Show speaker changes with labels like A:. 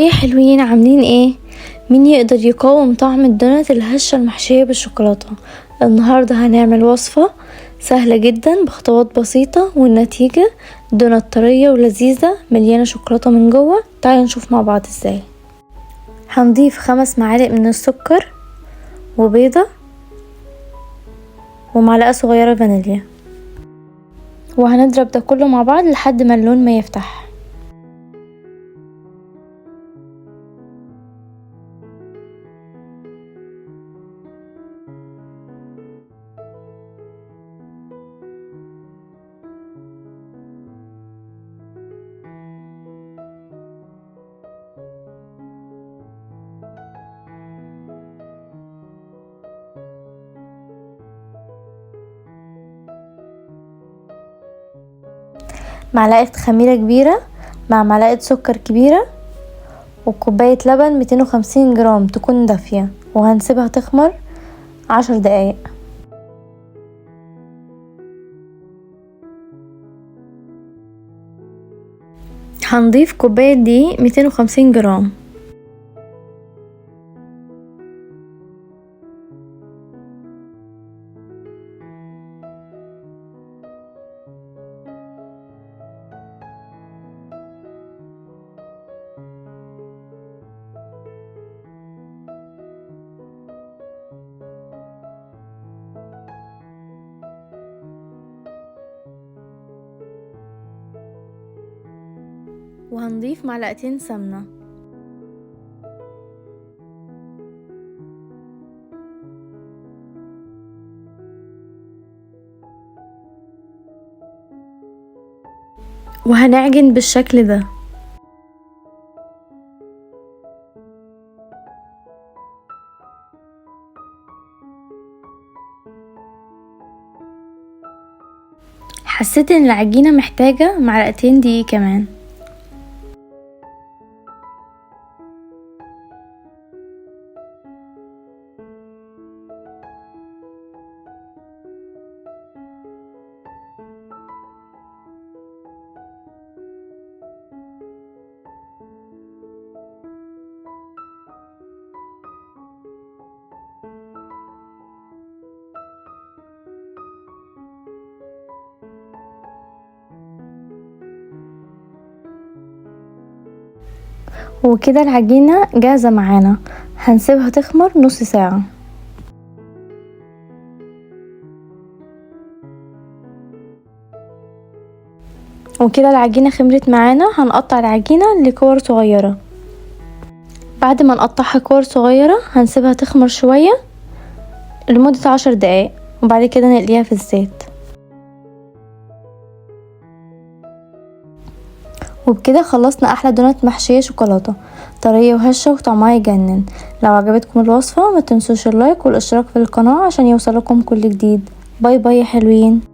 A: ايه حلوين، عاملين ايه؟ مين يقدر يقاوم طعم الدونات الهشة المحشية بالشوكولاتة؟ النهاردة هنعمل وصفة سهلة جدا بخطوات بسيطة، والنتيجة دونات طرية ولذيذة مليانة شوكولاتة من جوه. تعالوا نشوف مع بعض ازاي. هنضيف 5 معالق من السكر وبيضة ومعلقة صغيرة فانيليا، وهنضرب ده كله مع بعض لحد ما اللون ما يفتح. معلقة خميرة كبيرة مع معلقة سكر كبيرة وكوباية لبن 250 جرام تكون دافية، وهنسيبها تخمر 10 دقايق. هنضيف كوباية دقيق 250 جرام، وهنضيف معلقتين سمنة، وهنعجن بالشكل ده. حسيت ان العجينة محتاجة معلقتين دقيق كمان. وكده العجينة جاهزة معانا، هنسيبها تخمر نص ساعة. وكده العجينة خمرت معانا، هنقطع العجينة لكور صغيرة. بعد ما نقطعها كور صغيرة هنسيبها تخمر شوية لمدة 10 دقايق، وبعد كده نقليها في الزيت. وبكده خلصنا احلى دونات محشية شوكولاتة طرية وهشة وطعمها يجنن. لو عجبتكم الوصفة ما تنسوش اللايك والاشتراك في القناة عشان يوصلكم كل جديد. باي باي يا حلوين.